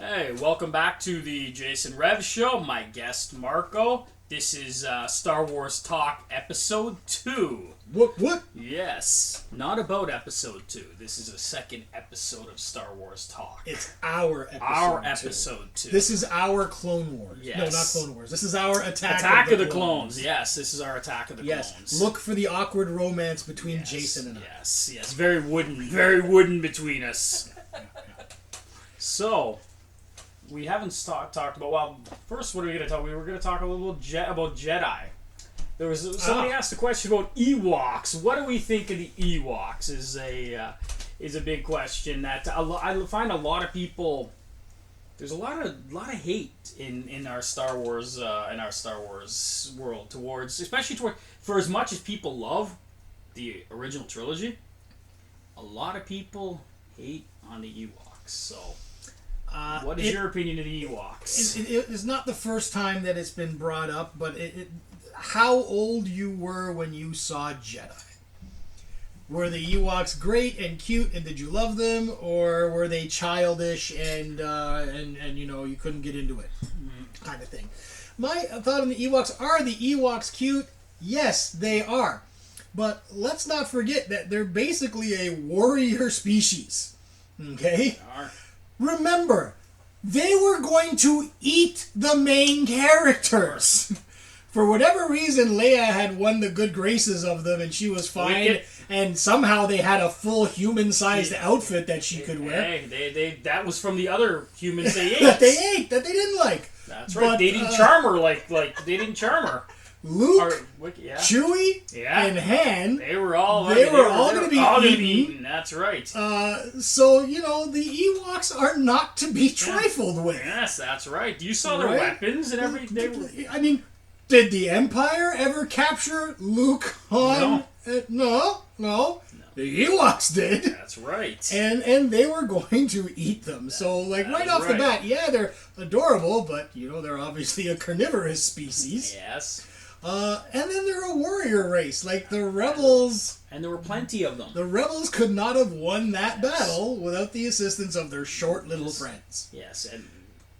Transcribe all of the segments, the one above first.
Hey, welcome back to the Jason Rev Show. My guest, Marco. This is Star Wars Talk Episode 2. What? Yes, not about Episode 2. This is a second episode of Star Wars Talk. It's our episode. Our Episode 2. This is our Clone Wars. Yes. No, not Clone Wars. This is our Attack of the Clones. Yes, this is our Attack of the Yes. Clones. Look for the awkward romance between Jason and I. Yes. Very wooden between us. So, we haven't talked about, well, first what are we going to talk? We were going to talk a little about Jedi. There was somebody asked a question about Ewoks. What do we think of the Ewoks? Is a big question that I find a lot of people. There's a lot of hate in our Star Wars world especially for as much as people love the original trilogy. A lot of people hate on the Ewoks. So, what is your opinion of the Ewoks? It is not the first time that it's been brought up, but how old you were when you saw Jedi? Were the Ewoks great and cute, and did you love them, or were they childish and you couldn't get into it, kind of thing? My thought on the Ewoks: are the Ewoks cute? Yes, they are, but let's not forget that they're basically a warrior species. Okay. They are. Remember, they were going to eat the main characters. For whatever reason, Leia had won the good graces of them, and she was fine. And somehow they had a full human-sized outfit that she could wear. Hey, that was from the other humans they ate. that they didn't like. That's right. But, they didn't charm her like they didn't charm her. Luke, Chewie, and Han. They were all going to be eaten. That's right. So, the Ewoks are not to be trifled with. Yes, that's right. You saw their weapons and everything. I mean, did the Empire ever capture Luke, Han? No. The Ewoks did. That's right. And they were going to eat them. So, right off the bat, they're adorable, but, they're obviously a carnivorous species. Yes. And then they're a warrior race. Like, the Rebels... And there were plenty of them. The Rebels could not have won that battle without the assistance of their short little friends. Yes, and...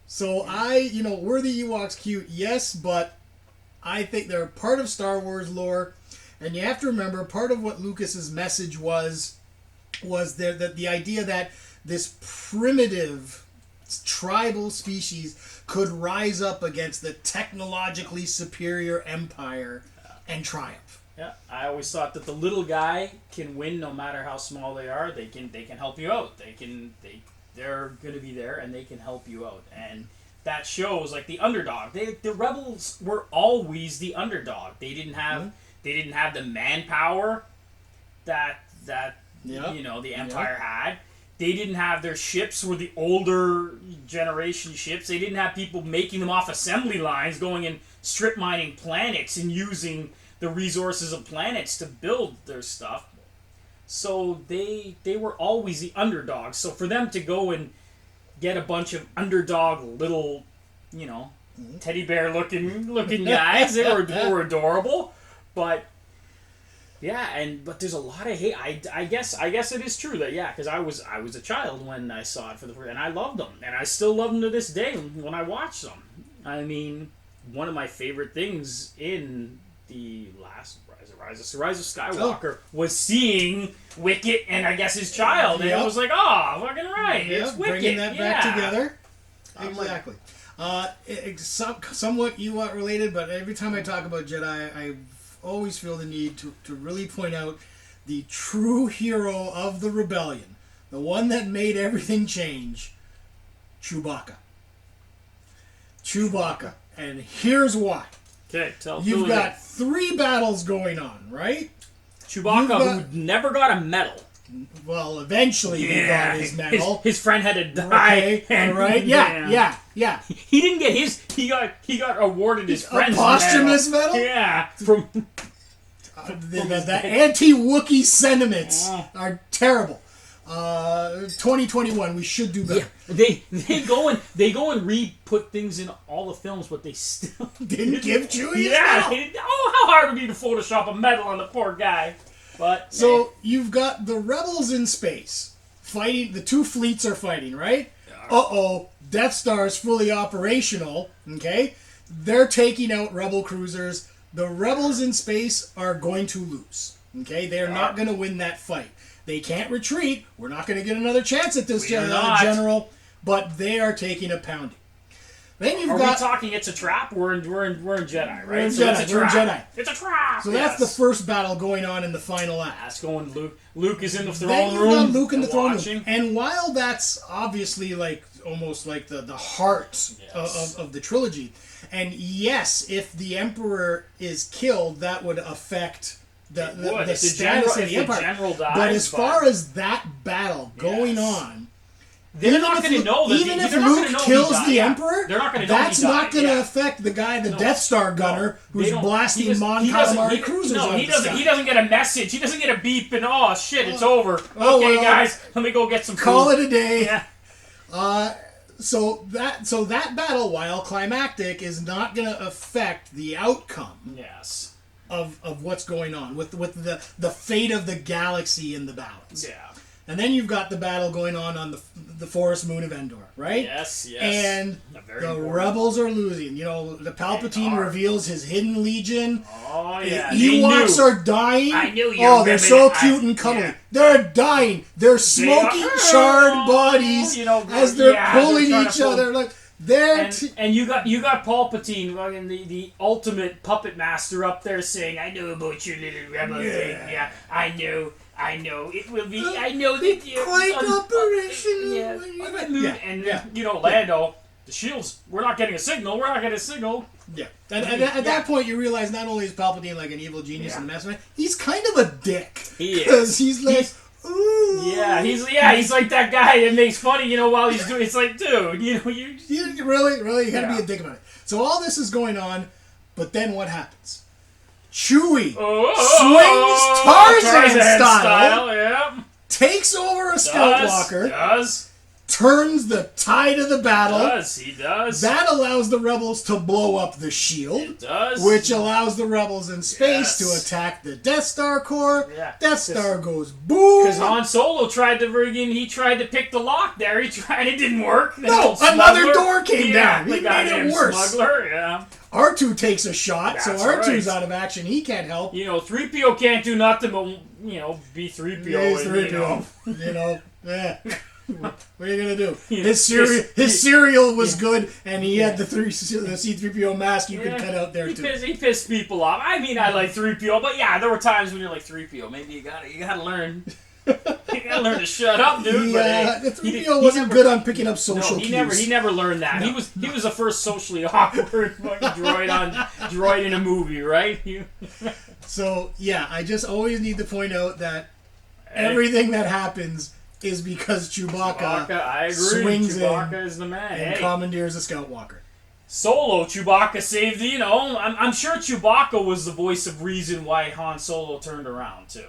So, were the Ewoks cute? Yes, but I think they're part of Star Wars lore. And you have to remember, part of what Lucas's message was the idea that this primitive tribal species could rise up against the technologically superior Empire and triumph. Yeah, I always thought that the little guy can win no matter how small they are. They can help you out. They're going to be there and they can help you out. And that shows like the underdog. The Rebels were always the underdog. They didn't have the manpower that the Empire had. They didn't have their ships were the older generation ships. They didn't have people making them off assembly lines, going and strip mining planets and using the resources of planets to build their stuff. So they were always the underdogs. So for them to go and get a bunch of underdog little, teddy bear looking guys, they were adorable. But but there's a lot of hate. I guess it is true that because I was a child when I saw it for the first, and I loved them, and I still love them to this day when I watch them. I mean, one of my favorite things in the last Rise of Skywalker was seeing Wicket and I guess his child, and it was like, oh, fucking right, it's Wicket, bringing that back together. Exactly. Somewhat Ewok related, but every time I talk about Jedi, I always feel the need to really point out the true hero of the rebellion, the one that made everything change, Chewbacca. And here's why. Okay, You've got 3 battles going on, right? Chewbacca, who never got a medal. Well, eventually he got his medal. His friend had to die. Okay, all right. Yeah. He didn't get his. He got awarded his friend's posthumous medal. Yeah, from the anti-Wookiee sentiments are terrible. 2021, we should do better. Yeah, they go and re-put things in all the films, but they still didn't give Chewie his medal. How hard would it be to Photoshop a medal on the poor guy? But so you've got the Rebels in space fighting. The 2 fleets are fighting, right? Death Star is fully operational, okay? They're taking out Rebel cruisers. The Rebels in space are going to lose, okay? They're not going to win that fight. They can't retreat. We're not going to get another chance at this general, but they are taking a pounding. Then you've got... we talking it's a trap? We're in Jedi, right? We're in Jedi. It's a trap! So that's the first battle going on in the final act. That's going Luke. Luke is in the throne then room. Then Luke in the throne watching. room. And while that's obviously like almost like the heart of the trilogy, and yes, if the Emperor is killed, that would affect the status of the Empire. But as far as that battle going on, they're not going to know that even if Luke kills the Emperor, they're not going to know that's not going to affect the guy, the Death Star gunner, who's blasting Mon Calamari cruisers out of the sky. He doesn't get a message. He doesn't get a beep and, oh, shit, it's over. Okay, guys, let me go get some food. Call it a day. Yeah. So that battle, while climactic, is not going to affect the outcome of what's going on, with the fate of the galaxy in the balance. Yeah. And then you've got the battle going on the forest moon of Endor, right? Yes. And the Rebels are losing. You know, the Palpatine reveals his hidden legion. Oh, yeah. Ewoks are dying. I knew you. Oh, they're so cute and cuddly. Yeah. They're dying. They're smoking charred bodies as they're pulling each other. Like and you got Palpatine, the ultimate puppet master, up there saying, "I know about your little rebel thing. Yeah, I know it will be. I know that you quite operational." And Lando, the shields. We're not getting a signal. Yeah. At that point, you realize not only is Palpatine like an evil genius and a mastermind, he's kind of a dick. He is. Because he's like, ooh. Yeah, he's like that guy that makes funny, while he's doing. It's like, dude, you really, you gotta be a dick about it. So all this is going on, but then what happens? Chewie swings Tarzan style, takes over a scout walker, turns the tide of the battle. He does. That allows the rebels to blow up the shield. It does. Which allows the rebels in space to attack the Death Star core. Yeah. Death Star goes boom. Because Han Solo tried to pick the lock there. He tried, it didn't work. Another door came down. He made it worse. Smuggler, yeah. R2 takes a shot, so R2's out of action. He can't help. 3PO can't do nothing but, be 3PO. Yeah. What are you gonna do? His cereal was good, and he had the C-3PO mask you could cut out there too. He pissed people off. I mean, I like 3PO, but yeah, there were times when you're like 3PO. Maybe you gotta learn. You gotta learn to shut up, dude. Yeah, the 3PO wasn't good on picking up social cues. He never learned that. No. He was the first socially awkward fucking droid in a movie, right? So yeah, I just always need to point out that everything that happens is because Chewbacca I agree. swings Chewbacca is the man. And commandeers a scout walker. Solo, Chewbacca saved I'm sure Chewbacca was the voice of reason why Han Solo turned around too.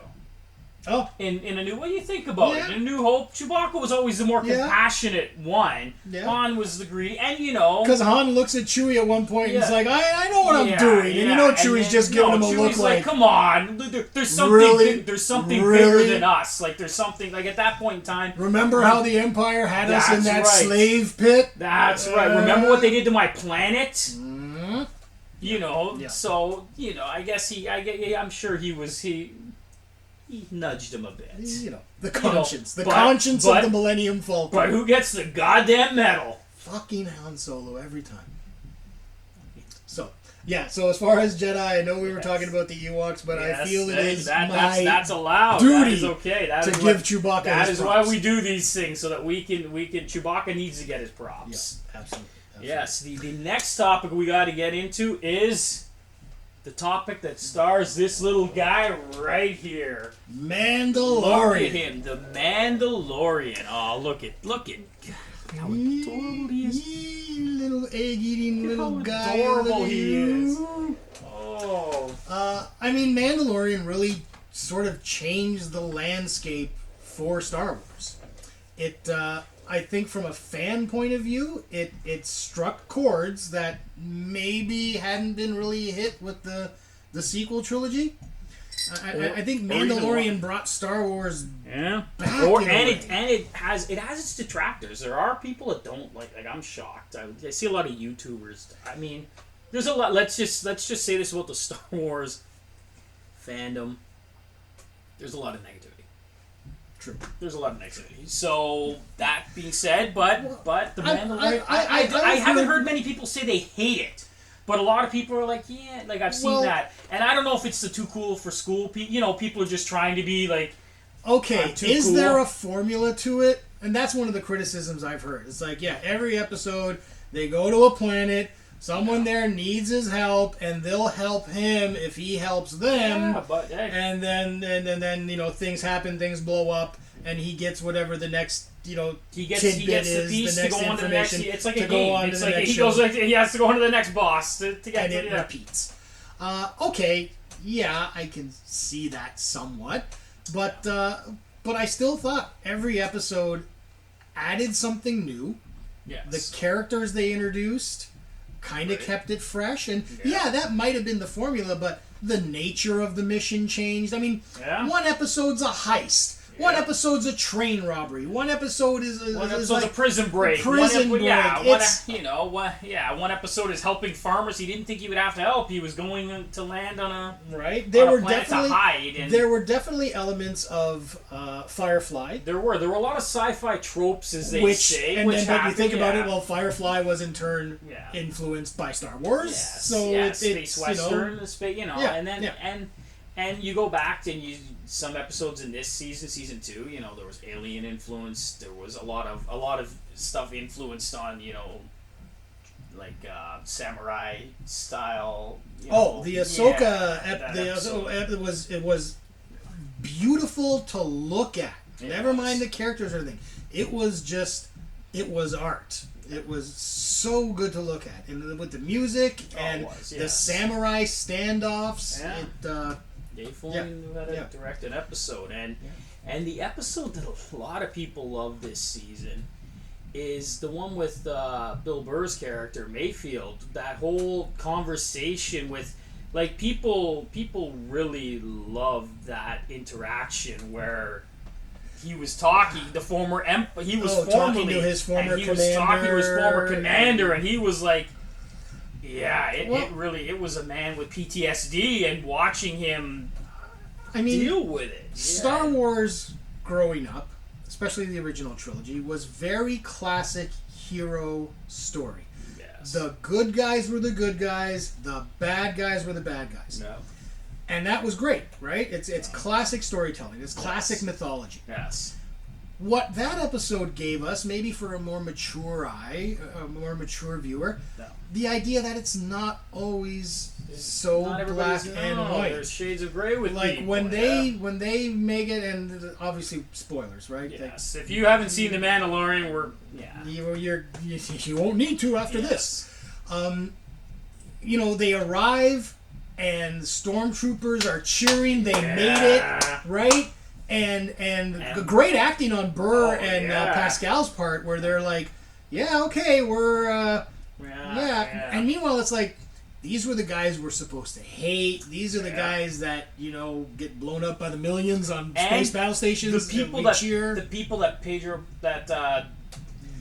Oh. In a new way, you think about it. In A New Hope, Chewbacca was always the more compassionate one. Yeah. Han was the greedy, and because Han looks at Chewie at one point and he's like, I know what I'm doing. And Chewie's just giving him a look like, come on, there's something there's something bigger than us. Like there's something, like at that point in time. Remember how the Empire had us in that slave pit? That's right. Remember what they did to my planet? Mm-hmm. So, I guess I'm sure he nudged him a bit. The conscience. The conscience of the Millennium Falcon. But who gets the goddamn medal? Fucking Han Solo every time. So as far as Jedi, I know we were talking about the Ewoks, but I feel that's allowed. Duty that is okay. to give Chewbacca that his is props. why we do these things, so that we can Chewbacca needs to get his props. Yes, absolutely. Yes, the next topic we got to get into is the topic that stars this little guy right here. Mandalorian. Look at him, the Mandalorian. Oh, look at how adorable he is. Little egg-eating little guy. How adorable he is. Oh. Mandalorian really sort of changed the landscape for Star Wars. It, I think from a fan point of view, it struck chords that maybe hadn't been really hit with the sequel trilogy. I think Mandalorian brought Star Wars back. It has its detractors. There are people that don't like I'm shocked. I see a lot of YouTubers. I mean, there's a lot. Let's just say this about the Star Wars fandom. There's a lot of negativity. True. There's a lot of negativity. So that being said, but the Mandalorian, I haven't heard many people say they hate it. But a lot of people are like, yeah, like I've seen that, and I don't know if it's the too cool for school. People are just trying to be like, okay, is cool. There a formula to it? And that's one of the criticisms I've heard. It's like, yeah, every episode they go to a planet, someone there needs his help, and they'll help him if he helps them. Yeah, but and then things happen, things blow up, and he gets whatever the next. He gets the piece to go on to the next. It's like a game. It's like he has to go on to the next boss to get. And it repeats. Okay, yeah, I can see that somewhat, but I still thought every episode added something new. Yes. The characters they introduced kind of kept it fresh, and that might have been the formula, but the nature of the mission changed. I mean, one episode's a heist. One episode's a train robbery. One episode is a prison break. One episode is helping farmers he didn't think he would have to help. He was going to land on a planet to hide. And there were definitely elements of Firefly. There were a lot of sci-fi tropes, as they say. And then you think about it, well, Firefly was in turn influenced by Star Wars. Yes, so it's space western, and you go back to some episodes in this season 2. There was alien influence. There was a lot of stuff influenced on samurai style. The Ahsoka it was beautiful to look at. Never mind the characters or anything. It was art. It was so good to look at, and with the music and the samurai standoffs. Dave Filoni knew how to direct an episode, and the episode that a lot of people love this season is the one with Bill Burr's character Mayfield. That whole conversation with people really love that interaction where he was talking the former talking to his former commander, and he was like. Yeah, it was a man with PTSD, and watching him deal with it. Star Wars growing up, especially the original trilogy, was very classic hero story. Yes. The good guys were the good guys, the bad guys were the bad guys. No. And that was great, right? It's classic storytelling. It's classic mythology. Yes. What that episode gave us, maybe for a more mature eye, a more mature viewer, the idea that it's not always so black and white. There's shades of gray with people. When they make it, and obviously spoilers, right? Yes. If you haven't seen The Mandalorian, you won't need to after this. They arrive, and stormtroopers are cheering. They made it, right? And great acting on Burr and Pascal's part, where they're like, we're and meanwhile it's like, these were the guys we're supposed to hate. These are the guys that get blown up by the millions on space battle stations. The people that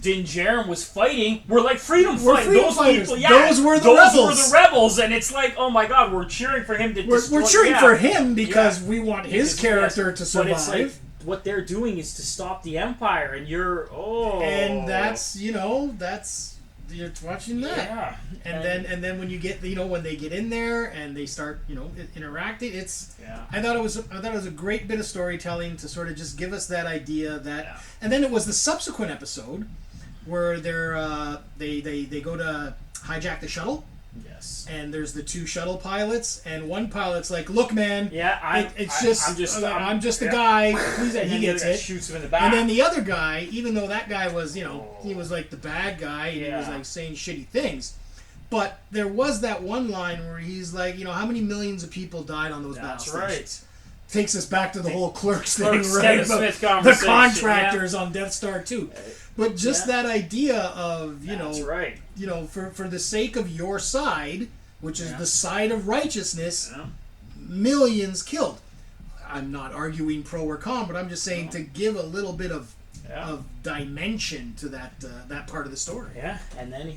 Din Djarin was fighting were like freedom fighters. Those were the rebels, and it's like, oh my god, we're cheering for him to destroy. We're cheering for him because we want his character to survive. But it's like, what they're doing is to stop the Empire, and and that's you're watching that. Yeah. And then when you get when they get in there and they start interacting, I thought it was a great bit of storytelling to sort of just give us that idea that, and then it was the subsequent episode where they go to hijack the shuttle. Yes. And there's the two shuttle pilots, and one pilot's like, "Look, man, I'm just a guy." He gets it. Shoots him in the back. And then the other guy, even though that guy was, he was like the bad guy, and he was like saying shitty things. But there was that one line where he's like, how many millions of people died on those battle stations? Right. Takes us back to the whole Clerks thing, right? The contractors on Death Star 2. But just that idea of, for the sake of your side, which is the side of righteousness, millions killed. I'm not arguing pro or con, but I'm just saying to give a little bit of dimension to that part of the story. Yeah, and then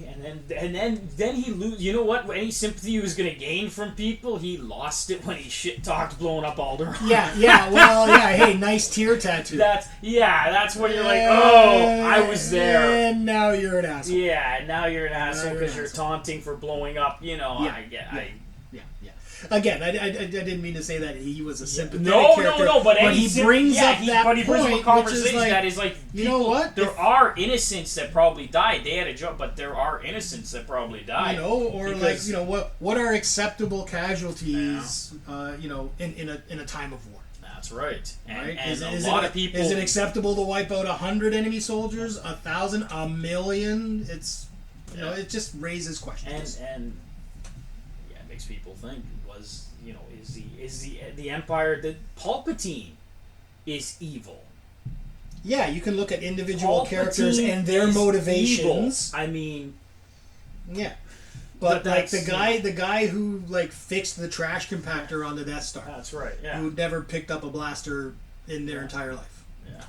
he lose. You know what? Any sympathy he was gonna gain from people, he lost it when he shit talked blowing up Alderaan. Yeah. Well, yeah. Hey, nice tear tattoo. That's when you're like, oh, I was there. And now you're an asshole. Yeah, now you're an asshole because you're taunting for blowing up. You know, Yeah. Again, I didn't mean to say that he was a sympathetic character. No, but he brings up that point, conversation which is that is like, you know what? There are innocents that probably died. They had a job, but there are innocents that probably died. You know, or because, what are acceptable casualties? In a time of war. That's right. And is a lot of people. Is it acceptable to wipe out 100 enemy soldiers, 1,000, 1,000,000? It's it just raises questions. And it makes people think. Is the Empire that Palpatine is evil? Yeah, you can look at individual characters and their motivations. Evil. I mean, yeah, but like the guy who like fixed the trash compactor on the Death Star. That's right. Yeah, who never picked up a blaster in their entire life. Yeah.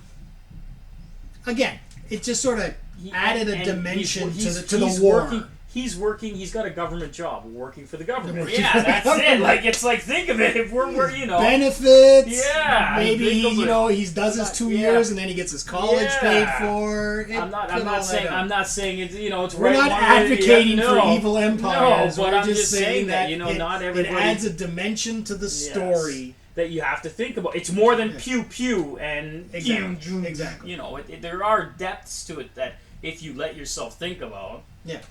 Again, it just sort of added a dimension to the war. He's working. He's got a government job, working for the government. Yeah, that's it. Like it's like think of it. If we're benefits. Yeah, maybe he does his 2 years and then he gets his college paid for. I'm not saying it's it's. We're not advocating for evil empires. No, but I'm just saying that not everybody. It adds a dimension to the story that you have to think about. It's more than pew pew and exactly. There are depths to it that if you let yourself think about. Yeah.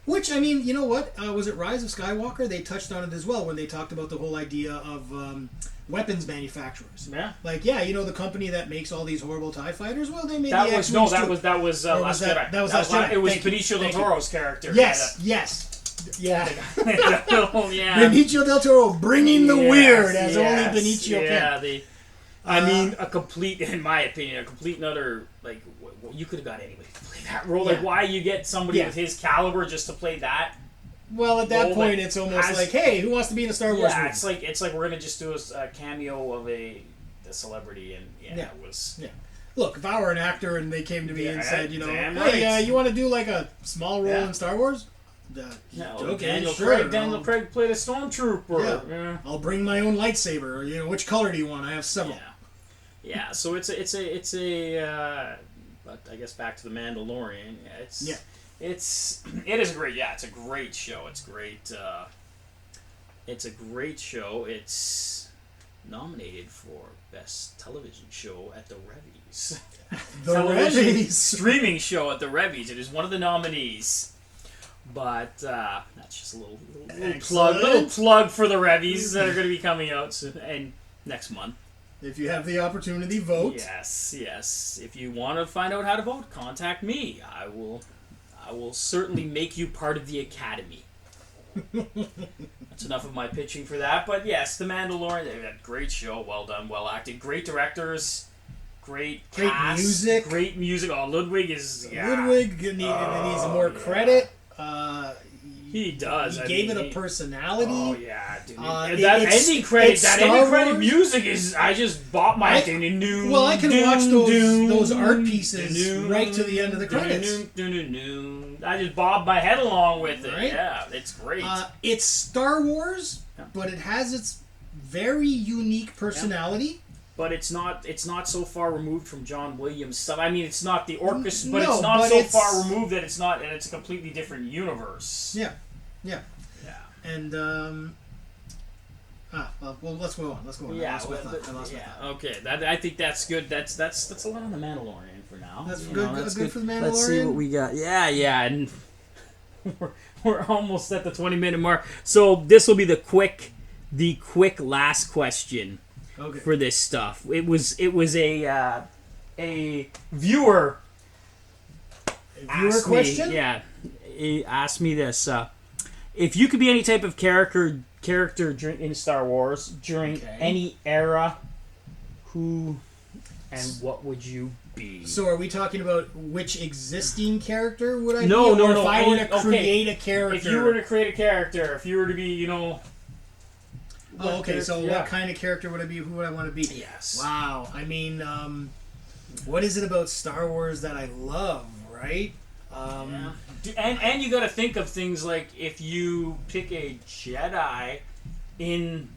Which, I mean, you know what? Was it Rise of Skywalker? They touched on it as well when they talked about the whole idea of weapons manufacturers. Yeah. Like, the company that makes all these horrible TIE fighters, well, they made that was Last Jedi. That was Last Jedi. It was Benicio del Toro's character. Yes. Yeah. Benicio del Toro bringing the weird as only Benicio can. I mean, in my opinion, a complete and utter, like, you could have got anybody to play that role. Like, why you get somebody with his caliber just to play that? Well, at that point, it's almost like, hey, who wants to be in a Star Wars movie? It's like we're gonna just do a cameo of a celebrity, and it was. Yeah. Look, if I were an actor and they came to me and said, hey, you want to do like a small role in Star Wars? Daniel Craig played a stormtrooper. Yeah. I'll bring my own lightsaber. Which color do you want? I have several. Yeah. So it's a. But I guess back to the Mandalorian. It is great. Yeah, it's a great show. It's great. It's a great show. It's nominated for best television show at the Revies. Revies streaming show at the Revies. It is one of the nominees. But that's just a little plug for the Revies that are going to be coming out soon and next month. If you have the opportunity, vote. Yes. If you want to find out how to vote, contact me. I will certainly make you part of the Academy. That's enough of my pitching for that. But yes, The Mandalorian, they had a great show, well done, well acted, great directors, great cast, great music. Oh, Ludwig needs more credit. He does. He gave it a personality. Oh yeah, dude. That ending credit music is. I just bought my thing. Well, I can watch those art pieces right to the end of the credits. I just bobbed my head along with it. Right? Yeah, it's great. It's Star Wars, but it has its very unique personality. Yeah. But it's not so far removed from John Williams stuff. I mean, it's not the orchestra, but it's not so far removed that it's not, and it's a completely different universe. Yeah. And let's go on. Yeah. Okay. I think that's good. That's a lot on the Mandalorian for now. That's good for the Mandalorian. Let's see what we got. Yeah, and we're almost at the 20-minute mark. So this will be the quick last question. Okay. For this stuff, it was a viewer question. He asked me this: if you could be any type of character in Star Wars during any era, who and what would you be? So, are we talking about which existing character would I be? No. If I were to create a character, if you were to create a character, if you were to be, Oh, okay. So yeah. what kind of character would I be? Who would I want to be? Yes. Wow. I mean, what is it about Star Wars that I love? Right. Yeah. And you got to think of things like if you pick a Jedi in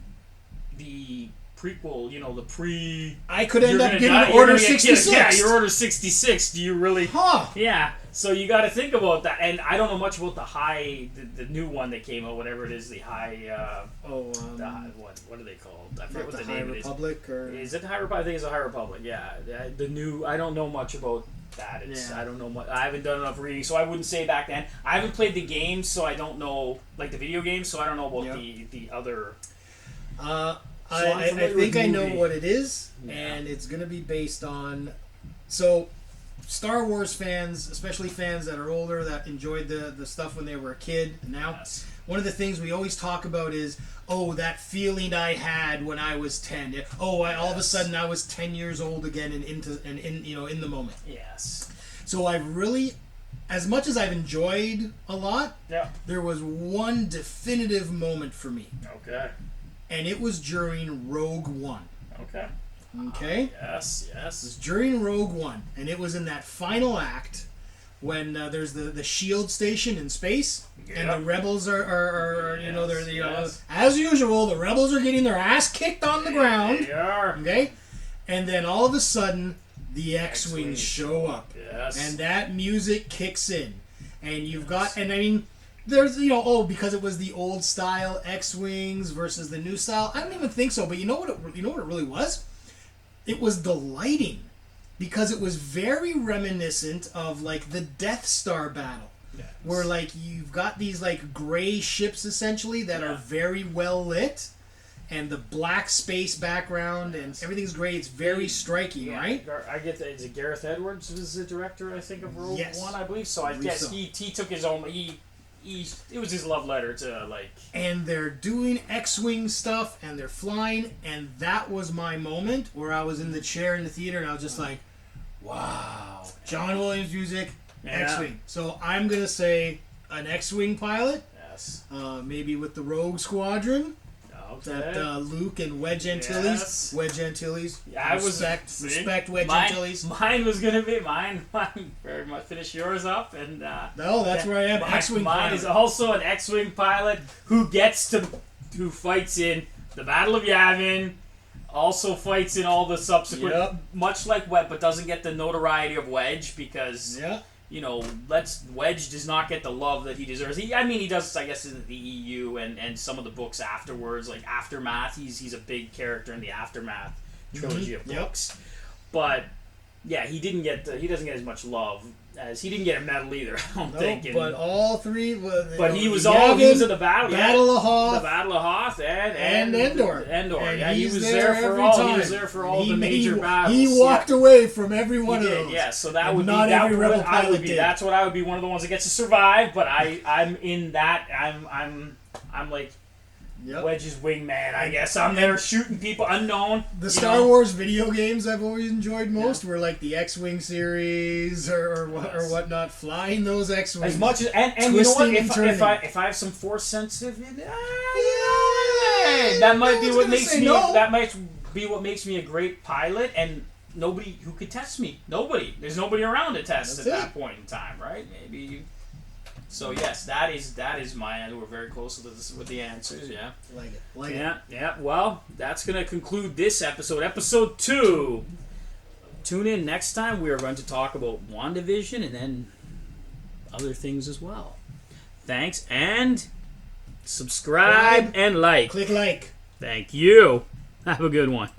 the prequel, the pre. I could end up getting You're Order gonna get 66. killed. Yeah, you're Order 66. Do you really? Huh. Yeah. So you got to think about that. And I don't know much about the new one that came out, whatever it is, the high. What are they called? I forget what the name Republic, or is it the High Republic? I think it's the High Republic. Yeah, the new. I don't know much about that. I don't know much. I haven't done enough reading, so I wouldn't say back then. I haven't played the games, so I don't know like the video games, so I don't know about the other. I think I know what it is, and it's going to be based on. So, Star Wars fans, especially fans that are older, that enjoyed the stuff when they were a kid. Now, one of the things we always talk about is, that feeling I had when I was 10. All of a sudden I was 10 years old again and in the moment. Yes. So I've really, as much as I've enjoyed a lot, there was one definitive moment for me. Okay. And it was during Rogue One. Okay. Okay? Yes. It was during Rogue One. And it was in that final act when there's the shield station in space. And the rebels are as usual, the rebels are getting their ass kicked on the ground. They are. Okay? And then all of a sudden, the X-Wings show up. Yes. And that music kicks in. And you've got, and I mean, there's, because it was the old style X-Wings versus the new style. I don't even think so, but you know what it really was? It was the lighting. Because it was very reminiscent of, like, the Death Star battle. Yes. Where, like, you've got these, like, gray ships, essentially, that are very well lit. And the black space background and everything's gray. It's very striking, right? I get that. Is it Gareth Edwards was the director, I think, of Rogue One, I believe? So I guess so. He took his own... it was his love letter to, like... And they're doing X-Wing stuff, and they're flying, and that was my moment where I was in the chair in the theater, and I was just like, wow. John Williams music, X-Wing. So I'm going to say an X-Wing pilot. Yes. Maybe with the Rogue Squadron. Okay. That Luke and Wedge Antilles. Yes. Wedge Antilles. Yeah, respect Wedge Antilles. Mine was going to be... Mine very much. Finish yours up. And no, that's where I am. X-Wing mine pilot. Is also an X-Wing pilot who fights in the Battle of Yavin, also fights in all the subsequent... Much like Wedge, but doesn't get the notoriety of Wedge because... Wedge does not get the love that he deserves. He does, I guess, in the EU and some of the books afterwards, like Aftermath. He's a big character in the Aftermath trilogy of books. But yeah, he doesn't get as much love as he didn't get a medal either. I don't think. But all three. But he was at the battle. Battle of Hoth. The Battle of Hoth and Endor. And he was there for all. Time. He was there for all the major battles. He walked away from every one of those. Yeah, so that would not be every rebel pilot did. That's what I would be one of the ones that gets to survive. But I'm in that. I'm like. Wedge's wingman, I guess. I'm there shooting people unknown. The Star Wars video games I've always enjoyed most were like the X-Wing series or whatnot, flying those X-Wings. As much as and you know what? If I have some force sensitive, that might be what makes me. That might be what makes me a great pilot, and nobody who could test me. Nobody. There's nobody around to test at that point in time, right? Maybe. So yes, that is my end. We're very close with the answers. Yeah, like it. Yeah. Well, that's gonna conclude this episode 2. Tune in next time. We are going to talk about WandaVision and then other things as well. Thanks and subscribe and like. Click like. Thank you. Have a good one.